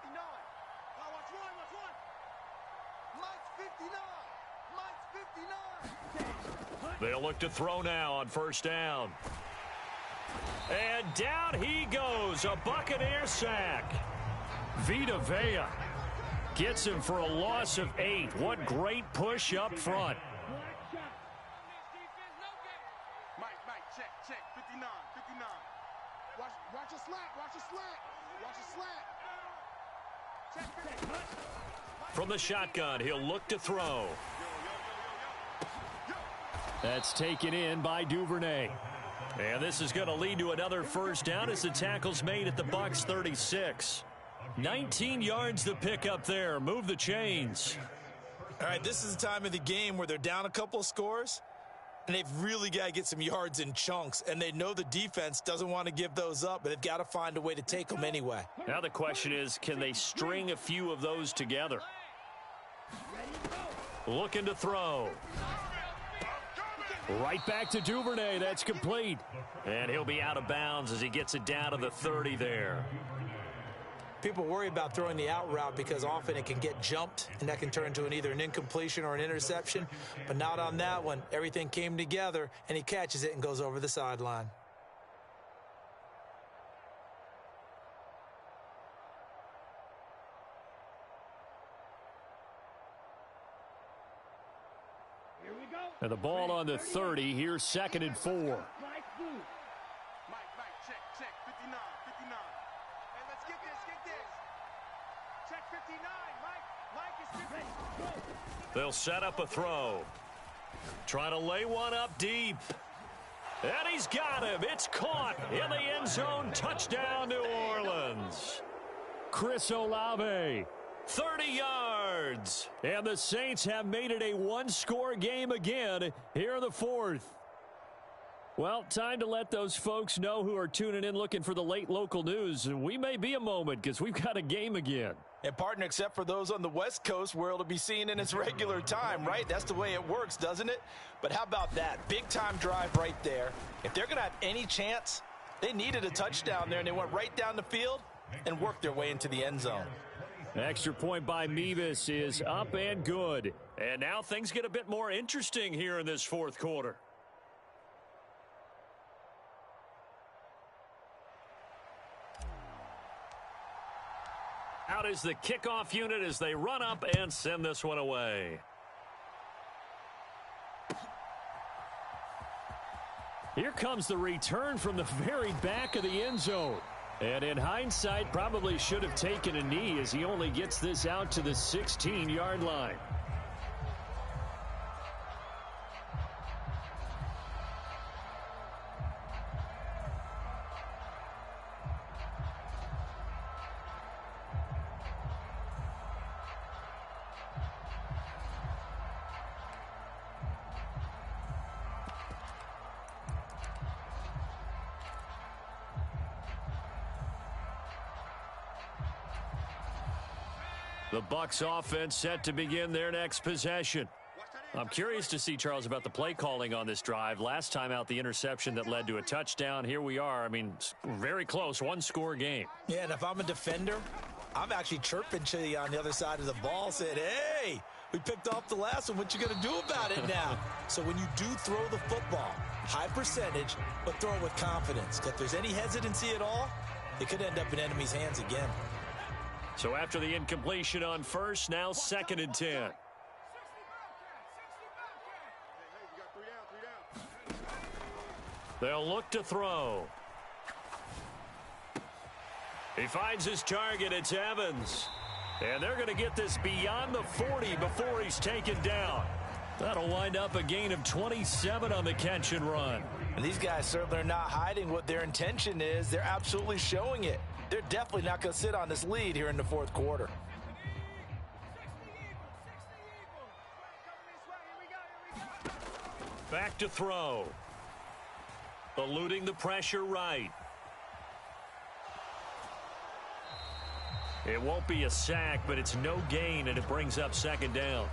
They'll look to throw now on 1st down. And down he goes, a Buccaneer sack. Vita Vea gets him for a loss of 8. What great push up front. Mike, check, 59. Watch a slant. From the shotgun, he'll look to throw. That's taken in by Duvernay. And this is going to lead to another 1st down as the tackle's made at the Bucs 36. 19 yards to pick up there. Move the chains. All right, this is the time of the game where they're down a couple of scores, and they've really got to get some yards in chunks, and they know the defense doesn't want to give those up, but they've got to find a way to take them anyway. Now the question is, can they string a few of those together? Looking to throw. Right back to Duvernay. That's complete. And he'll be out of bounds as he gets it down to the 30 there. People worry about throwing the out route because often it can get jumped, and that can turn into either an incompletion or an interception. But not on that one. Everything came together, and he catches it and goes over the sideline. And the ball on the 30. Here's 2nd and 4. Mike, check, 59. Hey, let's get this. Check 59, Mike is 50. They'll set up a throw. Trying to lay one up deep. And he's got him. It's caught in the end zone. Touchdown, New Orleans. Chris Olave. 30 yards. And the Saints have made it a 1-score game again here in the 4th. Well, time to let those folks know who are tuning in looking for the late local news. We may be a moment because we've got a game again. And partner, except for those on the West Coast where it'll be seen in its regular time, right? That's the way it works, doesn't it? But how about that? Big time drive right there. If they're going to have any chance, they needed a touchdown there, and they went right down the field and worked their way into the end zone. Extra point by Mevis is up and good. And now things get a bit more interesting here in this 4th quarter. Out is the kickoff unit as they run up and send this one away. Here comes the return from the very back of the end zone. And in hindsight, probably should have taken a knee as he only gets this out to the 16-yard line. The Bucs offense set to begin their next possession. I'm curious to see, Charles, about the play calling on this drive. Last time out, the interception that led to a touchdown. Here we are. I mean, very close, one-score game. Yeah, and if I'm a defender, I'm actually chirping to you on the other side of the ball, saying, hey, we picked off the last one. What you going to do about it now? So when you do throw the football, high percentage, but throw it with confidence. If there's any hesitancy at all, it could end up in enemy's hands again. So after the incompletion on first, now 2nd and 10. They'll look to throw. He finds his target. It's Evans. And they're going to get this beyond the 40 before he's taken down. That'll wind up a gain of 27 on the catch and run. And these guys certainly are not hiding what their intention is. They're absolutely showing it. They're definitely not going to sit on this lead here in the fourth quarter. Back to throw. Eluding the pressure right. It won't be a sack, but it's no gain, and it brings up 2nd down.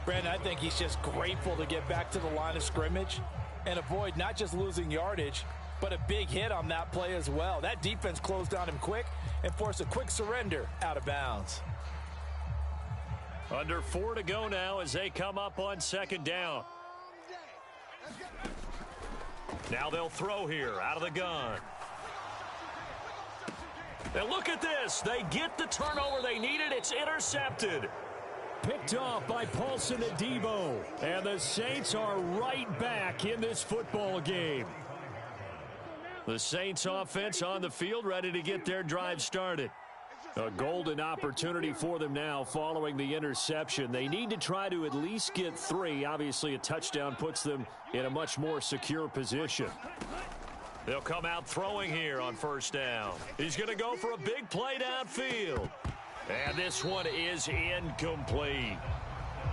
Brandon, I think he's just grateful to get back to the line of scrimmage and avoid not just losing yardage, but a big hit on that play as well. That defense closed on him quick and forced a quick surrender out of bounds. Under 4 to go now as they come up on 2nd down. Now they'll throw here out of the gun. And look at this. They get the turnover they needed. It's intercepted. Picked off by Paulson Adebo. And the Saints are right back in this football game. The Saints offense on the field ready to get their drive started. A golden opportunity for them now following the interception. They need to try to at least get 3. Obviously, a touchdown puts them in a much more secure position. They'll come out throwing here on 1st down. He's going to go for a big play downfield. And this one is incomplete.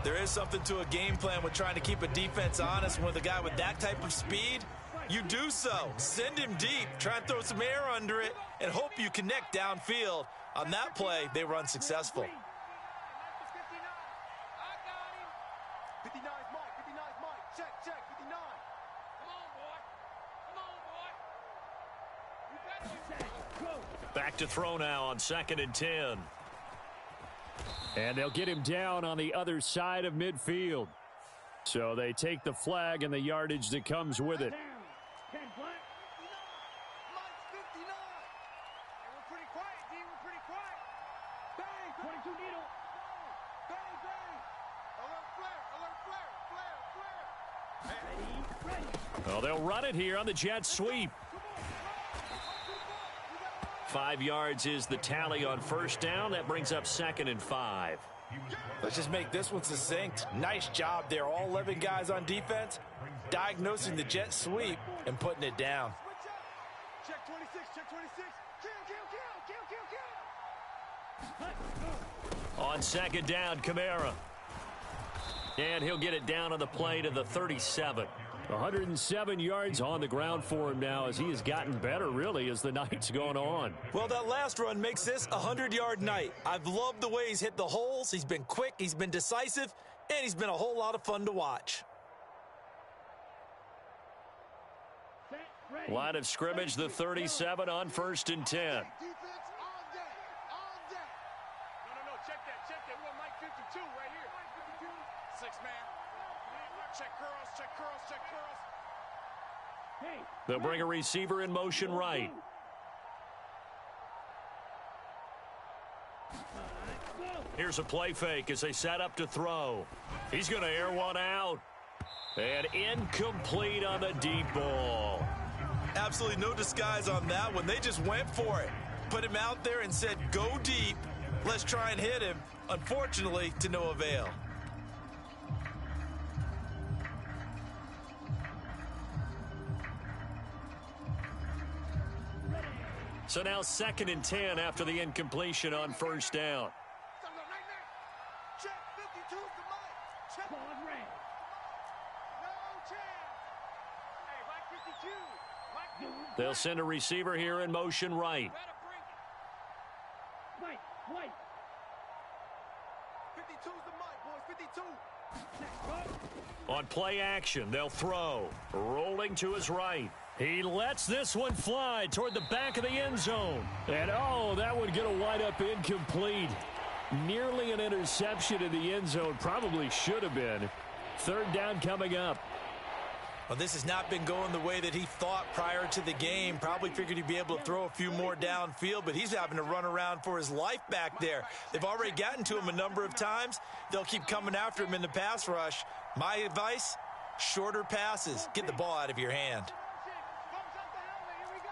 There is something to a game plan with trying to keep a defense honest. With a guy with that type of speed, you do so. Send him deep. Try and throw some air under it and hope you connect downfield. On that play, they were unsuccessful. 59's Mike, 59's Mike. Check, 59. Come on, boy. Back to throw now on 2nd and 10. And they'll get him down on the other side of midfield. So they take the flag and the yardage that comes with it. Well, they'll run it here on the jet sweep. 5 yards is the tally on 1st down. That brings up 2nd and 5. Let's just make this one succinct. Nice job there. All 11 guys on defense diagnosing the jet sweep and putting it down. Check 26, check 26. Kill. On 2nd down, Kamara. And he'll get it down on the play to the 37. 107 yards on the ground for him now as he has gotten better, really, as the night's gone on. Well, that last run makes this a 100-yard night. I've loved the way he's hit the holes. He's been quick, he's been decisive, and he's been a whole lot of fun to watch. Line of scrimmage, the 37 on 1st and 10. Defense all day. All day. No. Check that. We want Mike 52 right here. Mike 52. 6-man. Check curls. They'll bring a receiver in motion right. Here's a play fake as they set up to throw. He's going to air one out. And incomplete on the deep ball. Absolutely no disguise on that one. They just went for it. Put him out there and said, go deep. Let's try and hit him. Unfortunately, to no avail. So now 2nd and 10 after the incompletion on first down. Check, 52's the mic. Check. Ball red. No chance. Hey, Mike 52. Mike They'll send a receiver here in motion right. better bring it. White. 52's the mic, boys. 52. On play action, they'll throw. Rolling to his right. He lets this one fly toward the back of the end zone. And, oh, that would get a wide-up incomplete. Nearly an interception in the end zone. Probably should have been. 3rd down coming up. Well, this has not been going the way that he thought prior to the game. Probably figured he'd be able to throw a few more downfield, but he's having to run around for his life back there. They've already gotten to him a number of times. They'll keep coming after him in the pass rush. My advice, shorter passes. Get the ball out of your hand.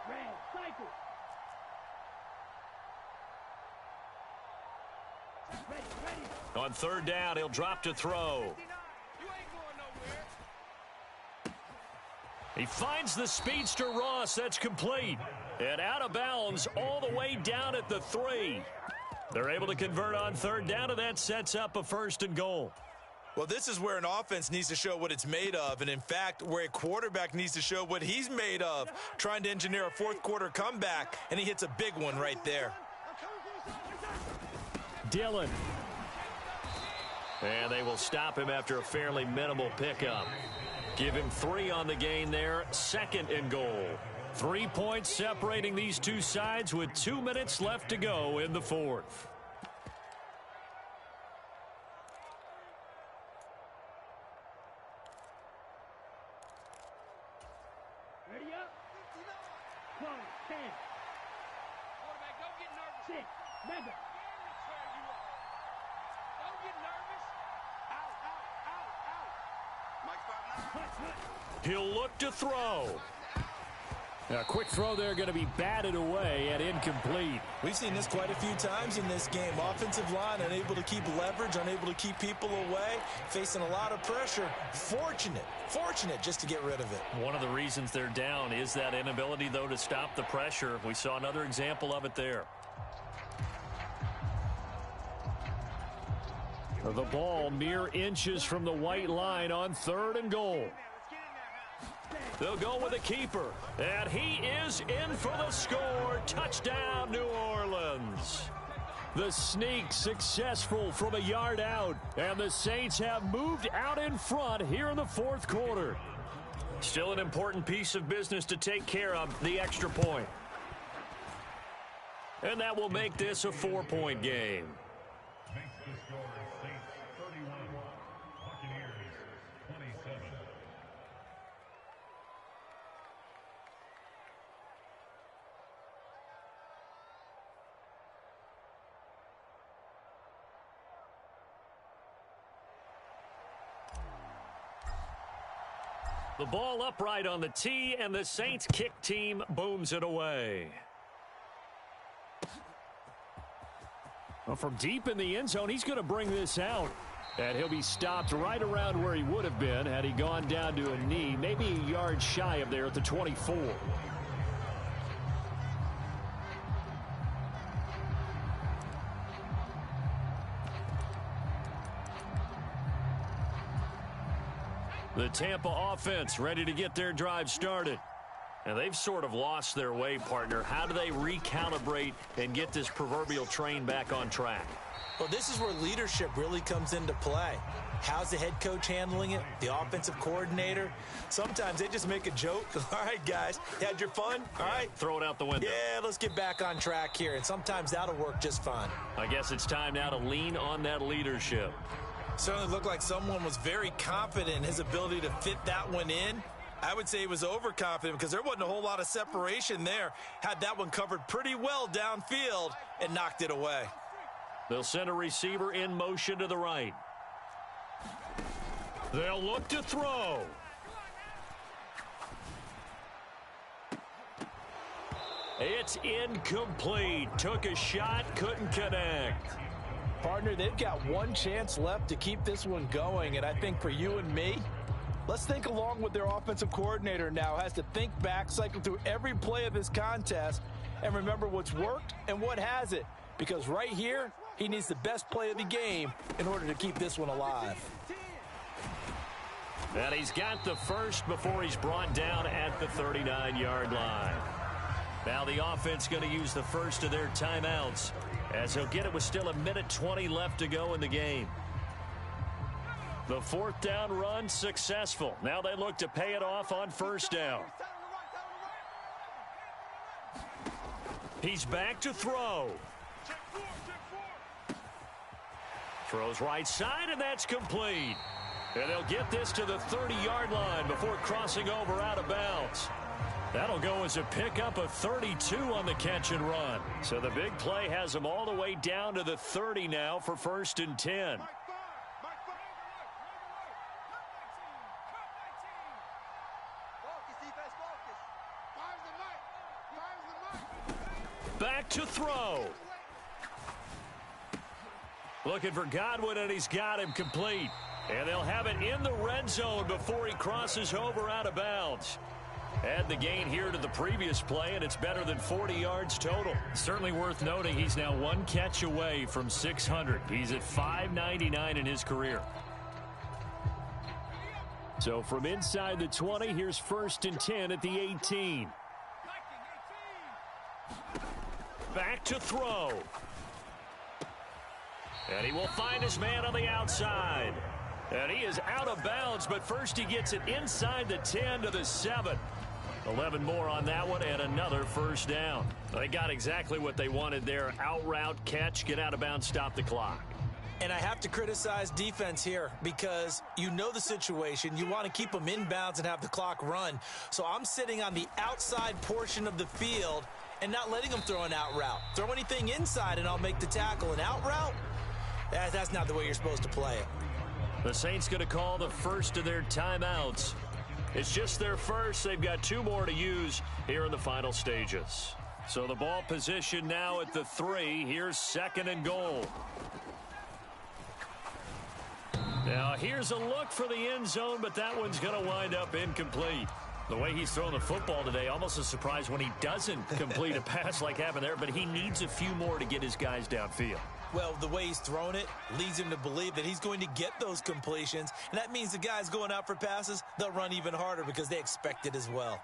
Red. Cycle. Ready. On 3rd down, he'll drop to throw. You ain't going nowhere. He finds the speedster Ross. That's complete. And out of bounds all the way down at the 3. They're able to convert on 3rd down, and that sets up a 1st and goal. Well, this is where an offense needs to show what it's made of, and in fact, where a quarterback needs to show what he's made of, trying to engineer a 4th quarter comeback, and he hits a big one right there. Dillon. And they will stop him after a fairly minimal pickup. Give him 3 on the gain there, 2nd and goal. 3 points separating these two sides with 2 minutes left to go in the 4th. Ready up. 12. 10. Quarterback, don't get nervous. 6. Mega. Don't get nervous. Out. Mike's 5'9". He'll look to throw. A quick throw there going to be batted away and incomplete. We've seen this quite a few times in this game. Offensive line unable to keep leverage, unable to keep people away, facing a lot of pressure. Fortunate just to get rid of it. One of the reasons they're down is that inability, though, to stop the pressure. We saw another example of it there. The ball mere inches from the white line on 3rd and goal. They'll go with a keeper, and he is in for the score. Touchdown, New Orleans. The sneak successful from a yard out, and the Saints have moved out in front here in the 4th quarter. Still an important piece of business to take care of, the extra point. And that will make this a 4-point game. The ball upright on the tee, and the Saints kick team booms it away. Well, from deep in the end zone, he's going to bring this out. And he'll be stopped right around where he would have been had he gone down to a knee, maybe a yard shy of there at the 24. The Tampa offense ready to get their drive started. And they've sort of lost their way, partner. How do they recalibrate and get this proverbial train back on track? Well, this is where leadership really comes into play. How's the head coach handling it? The offensive coordinator? Sometimes they just make a joke. All right, guys, you had your fun? All right. Throw it out the window. Yeah, let's get back on track here. And sometimes that'll work just fine. I guess it's time now to lean on that leadership. Certainly looked like someone was very confident in his ability to fit that one in. I would say he was overconfident because there wasn't a whole lot of separation there. Had that one covered pretty well downfield and knocked it away. They'll send a receiver in motion to the right. They'll look to throw. It's incomplete. Took a shot, couldn't connect. Partner, they've got one chance left to keep this one going, and I think for you and me, let's think along with their offensive coordinator now. Has to think back, cycle through every play of this contest, and remember what's worked and what hasn't. Because right here, he needs the best play of the game in order to keep this one alive. And he's got the first before he's brought down at the 39-yard line. Now the offense going to use the first of their timeouts as he'll get it with still 1:20 left to go in the game. The fourth down run successful. Now they look to pay it off on first down. He's back to throw. Throws right side, and that's complete. And they'll get this to the 30-yard line before crossing over out of bounds. That'll go as a pickup of 32 on the catch and run. So the big play has them all the way down to the 30 now for 1st and 10. Back to throw. Looking for Godwin, and he's got him complete. And they'll have it in the red zone before he crosses over out of bounds. Add the gain here to the previous play, and it's better than 40 yards total. Certainly worth noting he's now one catch away from 600. He's at 599 in his career. So from inside the 20, here's 1st and 10 at the 18. Back to throw. And he will find his man on the outside. And he is out of bounds, but first he gets it inside the 10 to the 7. 11 more on that one, and another first down. They got exactly what they wanted there. Out route, catch, get out of bounds, stop the clock. And I have to criticize defense here because you know the situation. You want to keep them inbounds and have the clock run. So I'm sitting on the outside portion of the field and not letting them throw an out route. Throw anything inside and I'll make the tackle. An out route? That's not the way you're supposed to play it. The Saints going to call the first of their timeouts. It's just their first. They've got 2 more to use here in the final stages. So the ball position now at the 3. Here's 2nd and goal. Now here's a look for the end zone, but that one's going to wind up incomplete. The way he's throwing the football today, almost a surprise when he doesn't complete a pass like happened there, but he needs a few more to get his guys downfield. Well, the way he's thrown it leads him to believe that he's going to get those completions, and that means the guys going out for passes, they'll run even harder because they expect it as well.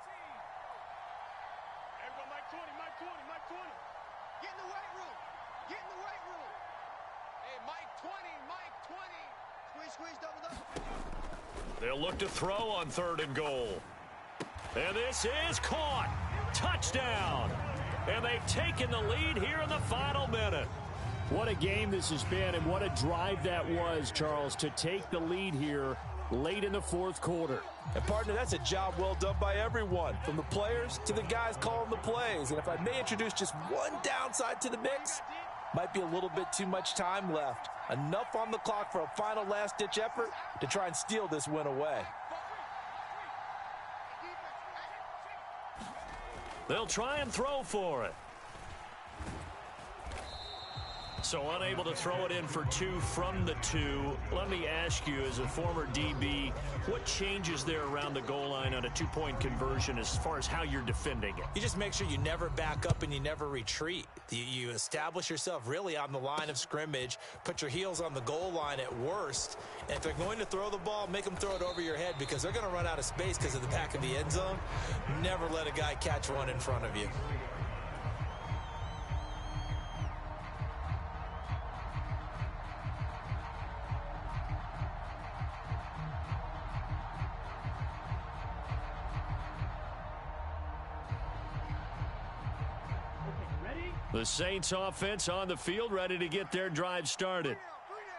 Everyone, Mike 20, Mike 20, Mike 20. Get in the weight room. Get in the weight room. Hey, Mike 20, Mike 20. Squeeze, squeeze, double, double. They'll look to throw on 3rd and goal. And this is caught. Touchdown. And they've taken the lead here in the final minute. What a game this has been, and what a drive that was, Charles, to take the lead here late in the 4th quarter. And, partner, that's a job well done by everyone, from the players to the guys calling the plays. And if I may introduce just one downside to the mix, might be a little bit too much time left. Enough on the clock for a final last-ditch effort to try and steal this win away. They'll try and throw for it. So unable to throw it in for 2 from the 2. Let me ask you, as a former DB, what changes there around the goal line on a 2-point conversion as far as how you're defending it? You just make sure you never back up and you never retreat. You establish yourself really on the line of scrimmage, put your heels on the goal line at worst, and if they're going to throw the ball, make them throw it over your head because they're going to run out of space because of the back of the end zone. Never let a guy catch one in front of you. The Saints offense on the field, ready to get their drive started.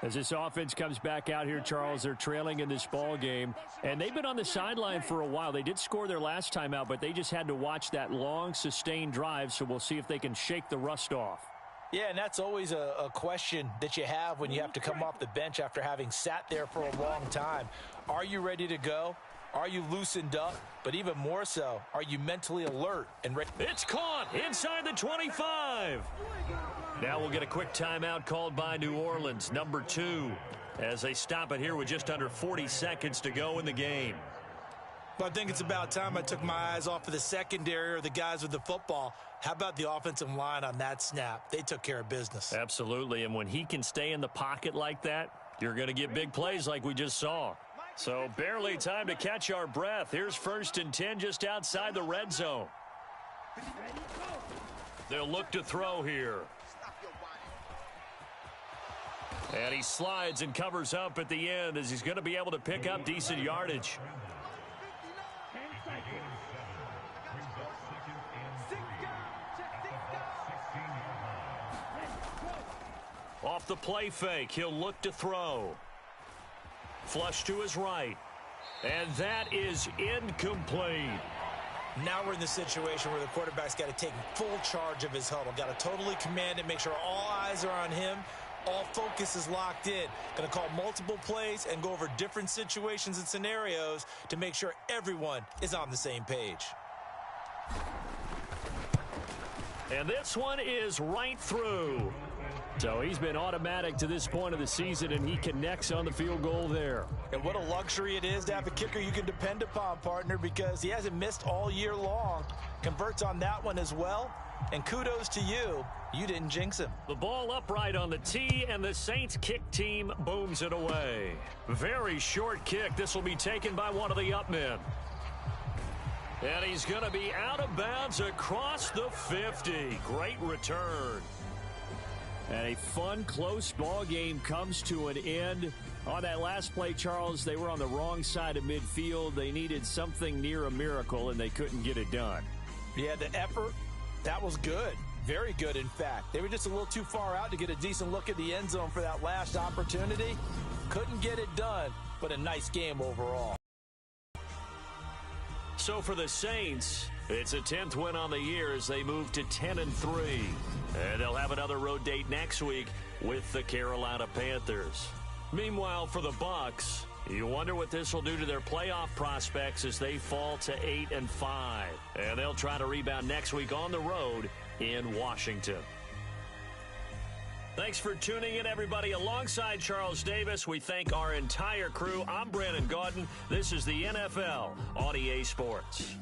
As this offense comes back out here, Charles, they're trailing in this ball game, and they've been on the sideline for a while. They did score their last time out, but they just had to watch that long, sustained drive, so we'll see if they can shake the rust off. Yeah, and that's always a question that you have when you have to come off the bench after having sat there for a long time. Are you ready to go? Are you loosened up? But even more so, are you mentally alert and ready? It's caught inside the 25. Now we'll get a quick timeout called by New Orleans, number 2, as they stop it here with just under 40 seconds to go in the game. Well, I think it's about time I took my eyes off of the secondary or the guys with the football. How about the offensive line on that snap? They took care of business. Absolutely, and when he can stay in the pocket like that, you're going to get big plays like we just saw. So barely time to catch our breath. Here's 1st and 10 just outside the red zone. They'll look to throw here. And he slides and covers up at the end as he's going to be able to pick up decent yardage. Off the play fake, he'll look to throw. Flush to his right. And that is incomplete. Now we're in the situation where the quarterback's got to take full charge of his huddle. Got to totally command it, make sure all eyes are on him. All focus is locked in. Going to call multiple plays and go over different situations and scenarios to make sure everyone is on the same page. And this one is right through. So he's been automatic to this point of the season, and he connects on the field goal there. And what a luxury it is to have a kicker you can depend upon, partner, because he hasn't missed all year long. Converts on that one as well. And kudos to you. You didn't jinx him. The ball upright on the tee, and the Saints kick team booms it away. Very short kick. This will be taken by one of the up men. And he's going to be out of bounds across the 50. Great return. And a fun, close ball game comes to an end. On that last play, Charles, they were on the wrong side of midfield. They needed something near a miracle, and they couldn't get it done. Yeah, the effort, that was good. Very good, in fact. They were just a little too far out to get a decent look at the end zone for that last opportunity. Couldn't get it done, but a nice game overall. So for the Saints, it's a 10th win on the year as they move to 10-3. And they'll have another road date next week with the Carolina Panthers. Meanwhile, for the Bucs, you wonder what this will do to their playoff prospects as they fall to 8-5. And they'll try to rebound next week on the road in Washington. Thanks for tuning in, everybody. Alongside Charles Davis, we thank our entire crew. I'm Brandon Gaudin. This is the NFL on EA Sports.